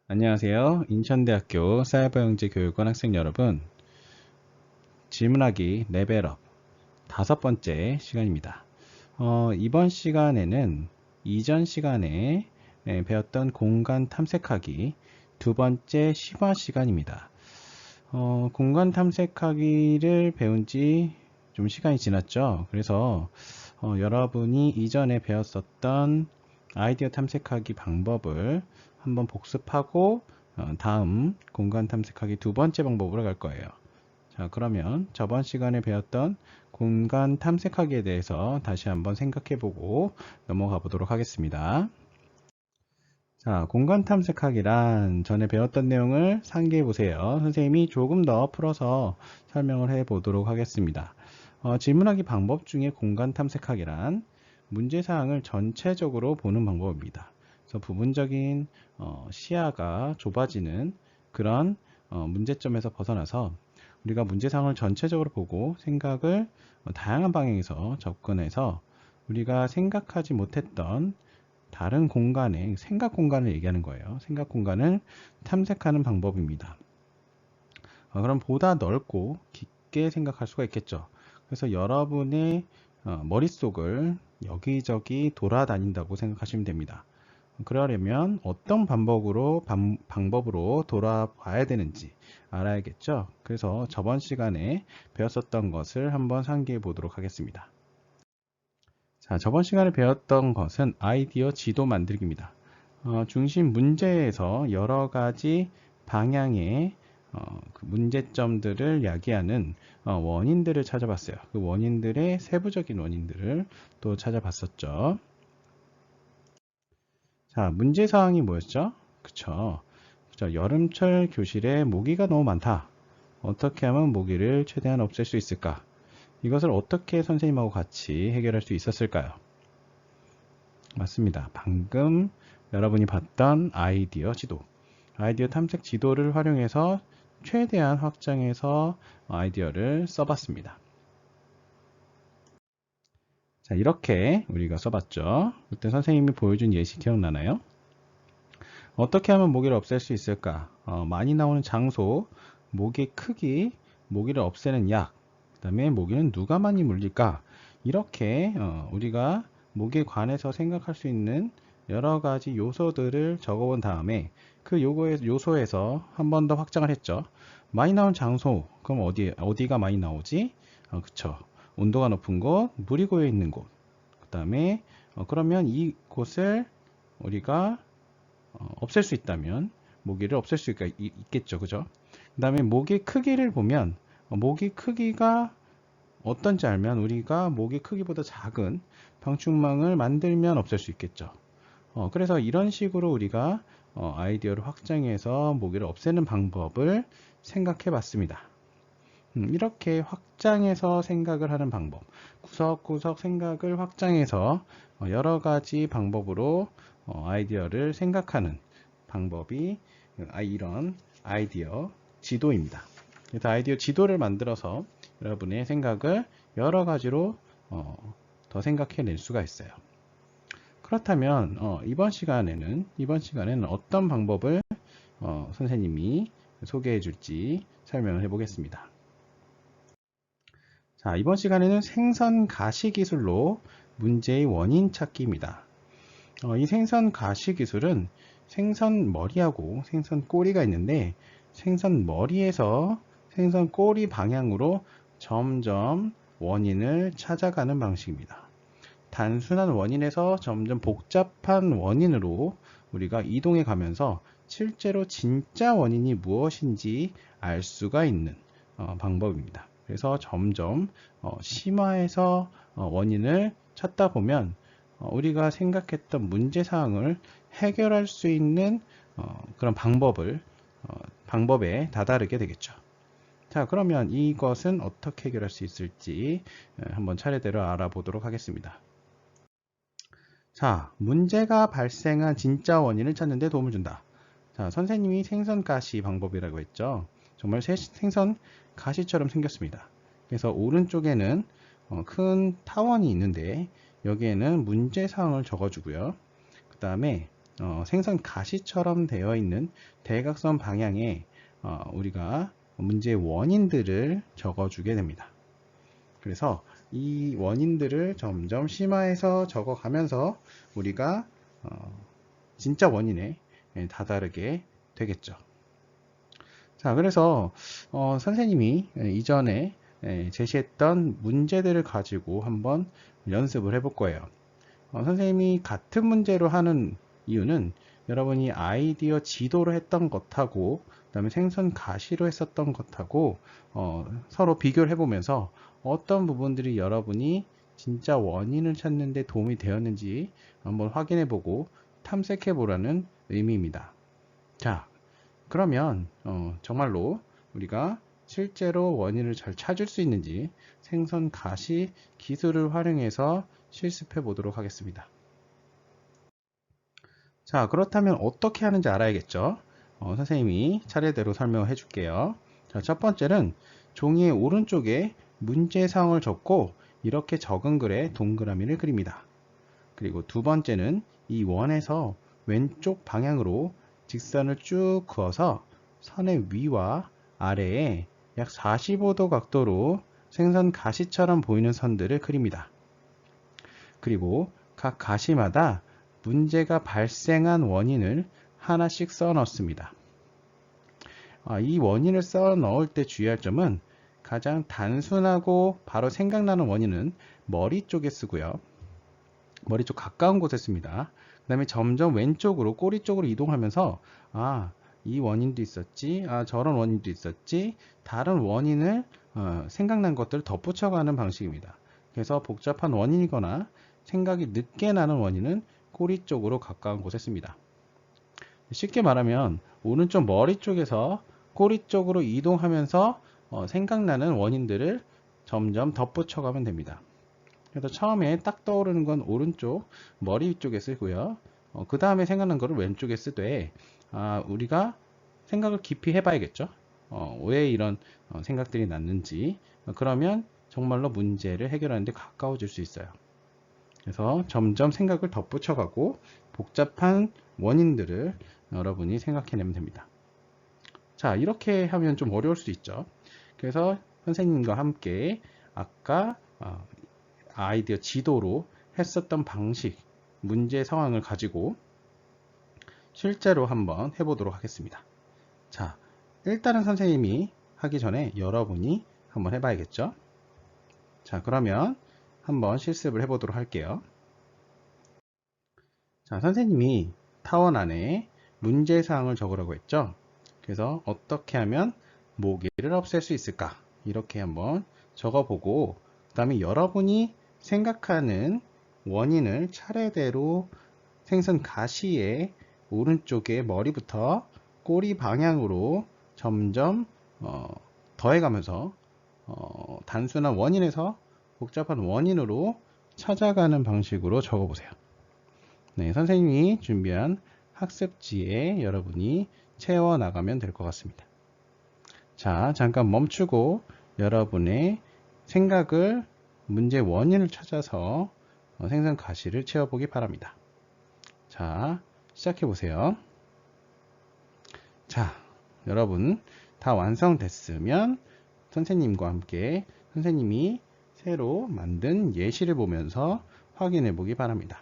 안녕하세요. 인천대학교 사이버영재교육원 학생 여러분, 질문하기 레벨업 5번째 시간입니다. 이번 시간에는 이전 시간에 배웠던 공간 탐색하기 2번째 심화 시간입니다. 공간 탐색하기를 배운 지 좀 시간이 지났죠. 그래서 여러분이 이전에 배웠었던 아이디어 탐색하기 방법을 한번 복습하고 다음 공간 탐색하기 2번째 방법으로 갈 거예요. 자, 그러면 저번 시간에 배웠던 공간 탐색하기에 대해서 다시 한번 생각해 보고 넘어가 보도록 하겠습니다. 자, 공간 탐색하기란 전에 배웠던 내용을 상기해 보세요. 선생님이 조금 더 풀어서 설명을 해 보도록 하겠습니다. 질문하기 방법 중에 공간 탐색하기란 문제사항을 전체적으로 보는 방법입니다. 그래서 부분적인 시야가 좁아지는 그런 문제점에서 벗어나서 우리가 문제사항을 전체적으로 보고 생각을 다양한 방향에서 접근해서 우리가 생각하지 못했던 다른 공간의 생각 공간을 얘기하는 거예요. 생각 공간을 탐색하는 방법입니다. 그럼 보다 넓고 깊게 생각할 수가 있겠죠. 그래서 여러분의 머릿속을 여기저기 돌아다닌다고 생각하시면 됩니다. 그러려면 어떤 방법으로 돌아봐야 되는지 알아야겠죠. 그래서 저번 시간에 배웠었던 것을 한번 상기해 보도록 하겠습니다. 자, 저번 시간에 배웠던 것은 아이디어 지도 만들기입니다. 중심 문제에서 여러 가지 방향의 그 문제점들을 야기하는 원인들을 찾아봤어요. 그 원인들의 세부적인 원인들을 또 찾아봤었죠. 자, 문제사항이 뭐였죠? 그쵸. 여름철 교실에 모기가 너무 많다. 어떻게 하면 모기를 최대한 없앨 수 있을까? 이것을 어떻게 선생님하고 같이 해결할 수 있었을까요? 맞습니다. 방금 여러분이 봤던 아이디어 지도. 아이디어 탐색 지도를 활용해서 최대한 확장해서 아이디어를 써봤습니다. 자, 이렇게 우리가 써봤죠. 그때 선생님이 보여준 예시 기억나나요? 어떻게 하면 모기를 없앨 수 있을까? 많이 나오는 장소, 모기 크기, 모기를 없애는 약, 그 다음에 모기는 누가 많이 물릴까? 이렇게 우리가 모기에 관해서 생각할 수 있는 여러 가지 요소들을 적어본 다음에 그 요소에서 한 번 더 확장을 했죠. 많이 나오는 장소, 그럼 어디가 많이 나오지? 그쵸. 온도가 높은 곳, 물이 고여 있는 곳. 그 다음에 그러면 이곳을 우리가 없앨 수 있다면 모기를 없앨 수 있겠죠. 그죠? 그 다음에 모기 크기를 보면 모기 크기가 어떤지 알면 우리가 모기 크기보다 작은 방충망을 만들면 없앨 수 있겠죠. 그래서 이런 식으로 우리가 아이디어를 확장해서 모기를 없애는 방법을 생각해 봤습니다. 이렇게 확장해서 생각을 하는 방법, 구석구석 생각을 확장해서 여러 가지 방법으로 아이디어를 생각하는 방법이 이런 아이디어 지도입니다. 그래서 아이디어 지도를 만들어서 여러분의 생각을 여러 가지로 더 생각해낼 수가 있어요. 그렇다면 이번 시간에는 어떤 방법을 선생님이 소개해 줄지 설명을 해 보겠습니다. 자, 이번 시간에는 생선 가시 기술로 문제의 원인 찾기입니다. 이 생선 가시 기술은 생선 머리하고 생선 꼬리가 있는데 생선 머리에서 생선 꼬리 방향으로 점점 원인을 찾아가는 방식입니다. 단순한 원인에서 점점 복잡한 원인으로 우리가 이동해 가면서 실제로 진짜 원인이 무엇인지 알 수가 있는 방법입니다. 그래서 점점 심화해서 원인을 찾다 보면 우리가 생각했던 문제사항을 해결할 수 있는 그런 방법에 다다르게 되겠죠. 자, 그러면 이것은 어떻게 해결할 수 있을지 한번 차례대로 알아보도록 하겠습니다. 자, 문제가 발생한 진짜 원인을 찾는 데 도움을 준다. 자, 선생님이 생선 가시 방법이라고 했죠. 정말 생선 가시처럼 생겼습니다. 그래서 오른쪽에는 큰 타원이 있는데 여기에는 문제사항을 적어주고요. 그 다음에 생선 가시처럼 되어 있는 대각선 방향에 우리가 문제의 원인들을 적어주게 됩니다. 그래서 이 원인들을 점점 심화해서 적어가면서 우리가 진짜 원인에 다다르게 되겠죠. 자, 그래서 선생님이 이전에 제시했던 문제들을 가지고 한번 연습을 해볼 거예요. 선생님이 같은 문제로 하는 이유는 여러분이 아이디어 지도로 했던 것하고 그 다음에 생선 가시로 했었던 것하고 서로 비교를 해보면서 어떤 부분들이 여러분이 진짜 원인을 찾는 데 도움이 되었는지 한번 확인해보고 탐색해보라는 의미입니다. 자, 그러면 정말로 우리가 실제로 원인을 잘 찾을 수 있는지 생선 가시 기술을 활용해서 실습해 보도록 하겠습니다. 자, 그렇다면 어떻게 하는지 알아야겠죠? 선생님이 차례대로 설명을 해줄게요. 자, 첫 번째는 종이의 오른쪽에 문제사항을 적고 이렇게 적은 글에 동그라미를 그립니다. 그리고 두 번째는 이 원에서 왼쪽 방향으로 직선을 쭉 그어서 선의 위와 아래에 약 45도 각도로 생선 가시처럼 보이는 선들을 그립니다. 그리고 각 가시마다 문제가 발생한 원인을 하나씩 써 넣습니다. 이 원인을 써 넣을 때 주의할 점은 가장 단순하고 바로 생각나는 원인은 머리 쪽에 쓰고요. 머리 쪽 가까운 곳에 씁니다. 그 다음에 점점 왼쪽으로 꼬리 쪽으로 이동하면서 이 원인도 있었지, 저런 원인도 있었지, 다른 원인을 생각난 것들을 덧붙여가는 방식입니다. 그래서 복잡한 원인이거나 생각이 늦게 나는 원인은 꼬리 쪽으로 가까운 곳에 씁니다. 쉽게 말하면 오른쪽 머리 쪽에서 꼬리 쪽으로 이동하면서 생각나는 원인들을 점점 덧붙여가면 됩니다. 그래서 처음에 딱 떠오르는 건 오른쪽 머리 쪽에 쓰고요. 그 다음에 생각난 거를 왼쪽에 쓰되 우리가 생각을 깊이 해봐야겠죠. 왜 이런 생각들이 났는지. 그러면 정말로 문제를 해결하는 데 가까워질 수 있어요. 그래서 점점 생각을 덧붙여가고 복잡한 원인들을 여러분이 생각해내면 됩니다. 자, 이렇게 하면 좀 어려울 수 있죠. 그래서 선생님과 함께 아까 아이디어 지도로 했었던 방식, 문제 상황을 가지고 실제로 한번 해보도록 하겠습니다. 자, 일단은 선생님이 하기 전에 여러분이 한번 해봐야겠죠. 자, 그러면 한번 실습을 해보도록 할게요. 자, 선생님이 타원 안에 문제사항을 적으라고 했죠. 그래서 어떻게 하면 모기를 없앨 수 있을까? 이렇게 한번 적어보고 그 다음에 여러분이 생각하는 원인을 차례대로 생선 가시의 오른쪽에 머리부터 꼬리 방향으로 점점 더해가면서 단순한 원인에서 복잡한 원인으로 찾아가는 방식으로 적어보세요. 네, 선생님이 준비한 학습지에 여러분이 채워나가면 될 것 같습니다. 자, 잠깐 멈추고 여러분의 생각을 문제 원인을 찾아서 생선 가시를 채워보기 바랍니다. 자, 시작해 보세요. 자, 여러분 다 완성됐으면 선생님과 함께 선생님이 새로 만든 예시를 보면서 확인해 보기 바랍니다.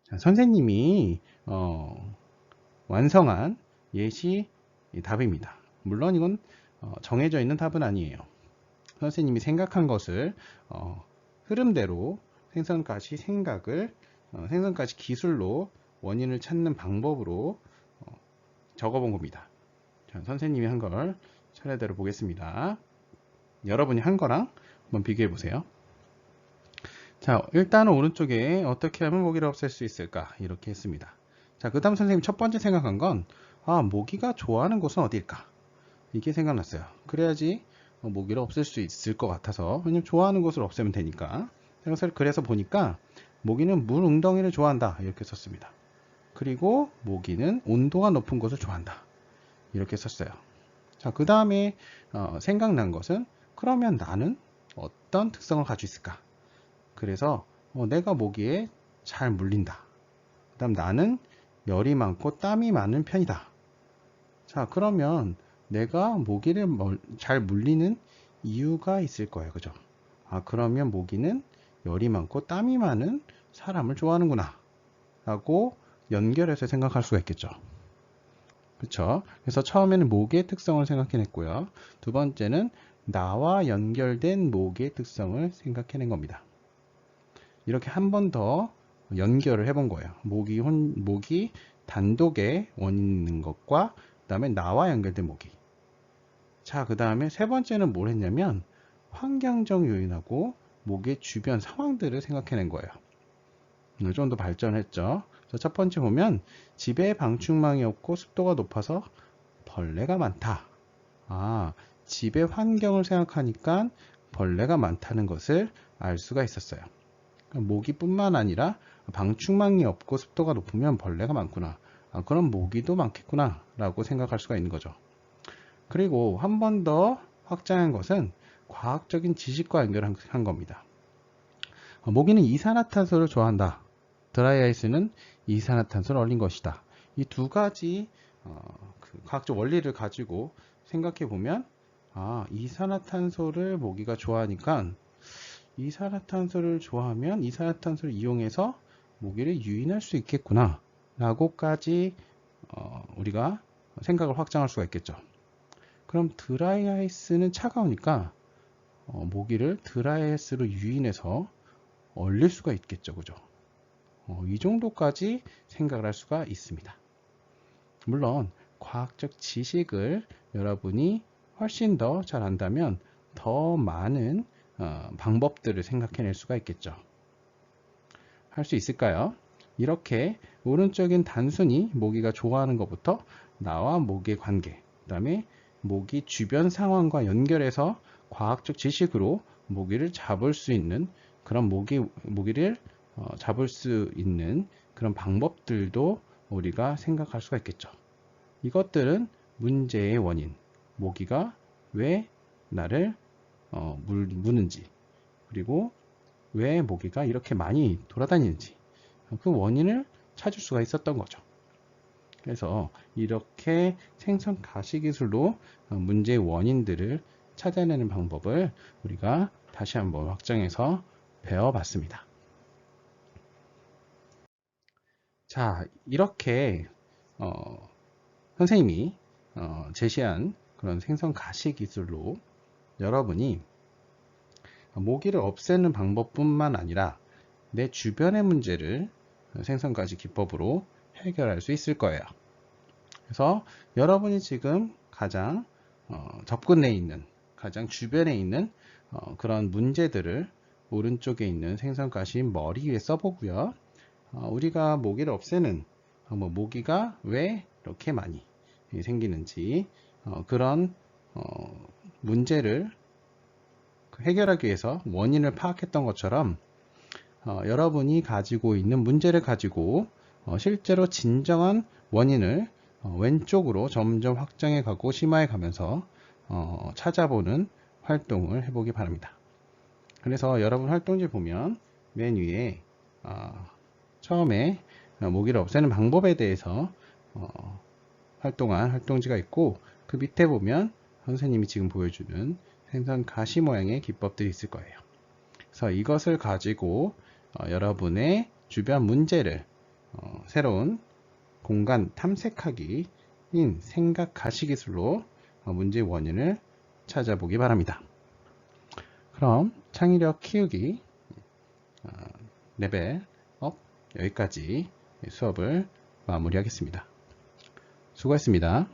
자, 선생님이 완성한 예시 답입니다. 물론 이건 정해져 있는 답은 아니에요. 선생님이 생각한 것을 흐름대로 생선가시 생각을 생선가시 기술로 원인을 찾는 방법으로 적어본 겁니다. 자, 선생님이 한 걸 차례대로 보겠습니다. 여러분이 한 거랑 한번 비교해 보세요. 자, 일단은 오른쪽에 어떻게 하면 모기를 없앨 수 있을까? 이렇게 했습니다. 자, 그 다음 선생님 첫 번째 생각한 건 모기가 좋아하는 곳은 어디일까? 이게 생각났어요. 그래야지 모기를 없앨 수 있을 것 같아서, 왜냐면 좋아하는 곳을 없애면 되니까. 그래서 보니까 모기는 물 웅덩이를 좋아한다 이렇게 썼습니다. 그리고 모기는 온도가 높은 곳을 좋아한다 이렇게 썼어요. 자, 그 다음에 생각난 것은 그러면 나는 어떤 특성을 가지고 있을까? 그래서 내가 모기에 잘 물린다 그 다음 나는 열이 많고 땀이 많은 편이다. 자, 그러면 내가 모기를 잘 물리는 이유가 있을 거예요. 그죠? 아, 그러면 모기는 열이 많고 땀이 많은 사람을 좋아하는구나 라고 연결해서 생각할 수가 있겠죠. 그쵸? 그래서 처음에는 모기의 특성을 생각해냈고요. 두 번째는 나와 연결된 모기의 특성을 생각해낸 겁니다. 이렇게 한 번 더 연결을 해본 거예요. 모기 단독의 원인 있는 것과 그 다음에 나와 연결된 모기. 자, 그 다음에 세 번째는 뭘 했냐면 환경적 요인하고 모기의 주변 상황들을 생각해낸 거예요. 좀 더 발전했죠. 그래서 첫 번째 보면 집에 방충망이 없고 습도가 높아서 벌레가 많다. 아, 집의 환경을 생각하니까 벌레가 많다는 것을 알 수가 있었어요. 모기뿐만 아니라 방충망이 없고 습도가 높으면 벌레가 많구나. 아, 그럼 모기도 많겠구나 라고 생각할 수가 있는 거죠. 그리고 한 번 더 확장한 것은 과학적인 지식과 연결한 겁니다. 모기는 이산화탄소를 좋아한다. 드라이아이스는 이산화탄소를 얼린 것이다. 이 두 가지 과학적 원리를 가지고 생각해 보면 이산화탄소를 모기가 좋아하니까 이산화탄소를 좋아하면 이산화탄소를 이용해서 모기를 유인할 수 있겠구나 라고까지 우리가 생각을 확장할 수가 있겠죠. 그럼 드라이아이스는 차가우니까 모기를 드라이아이스로 유인해서 얼릴 수가 있겠죠. 그죠? 이 정도까지 생각을 할 수가 있습니다. 물론 과학적 지식을 여러분이 훨씬 더 잘 안다면 더 많은 방법들을 생각해낼 수가 있겠죠. 할 수 있을까요? 이렇게 오른쪽엔 단순히 모기가 좋아하는 것부터 나와 모기의 관계, 그 다음에 모기 주변 상황과 연결해서 과학적 지식으로 모기를 잡을 수 있는 그런 모기를 잡을 수 있는 그런 방법들도 우리가 생각할 수가 있겠죠. 이것들은 문제의 원인, 모기가 왜 나를 무는지, 그리고 왜 모기가 이렇게 많이 돌아다니는지 그 원인을 찾을 수가 있었던 거죠. 그래서 이렇게 생선 가시 기술로 문제의 원인들을 찾아내는 방법을 우리가 다시 한번 확장해서 배워봤습니다. 자, 이렇게 선생님이 제시한 그런 생선 가시 기술로 여러분이 모기를 없애는 방법뿐만 아니라 내 주변의 문제를 생선 가시 기법으로 해결할 수 있을 거예요. 그래서 여러분이 지금 가장 접근 내에 있는, 가장 주변에 있는 그런 문제들을 오른쪽에 있는 생선 가시 머리 위에 써보고요. 우리가 모기를 없애는 모기가 왜 이렇게 많이 생기는지 그런 문제를 해결하기 위해서 원인을 파악했던 것처럼 여러분이 가지고 있는 문제를 가지고 실제로 진정한 원인을 왼쪽으로 점점 확장해 가고 심화해 가면서 찾아보는 활동을 해보기 바랍니다. 그래서 여러분 활동지 보면 맨 위에 처음에 모기를 없애는 방법에 대해서 활동한 활동지가 있고 그 밑에 보면 선생님이 지금 보여주는 생선 가시 모양의 기법들이 있을 거예요. 그래서 이것을 가지고 여러분의 주변 문제를 새로운 공간 탐색하기인 생각 가시 기술로 문제의 원인을 찾아보기 바랍니다. 그럼 창의력 키우기 레벨 업 여기까지 수업을 마무리하겠습니다. 수고했습니다.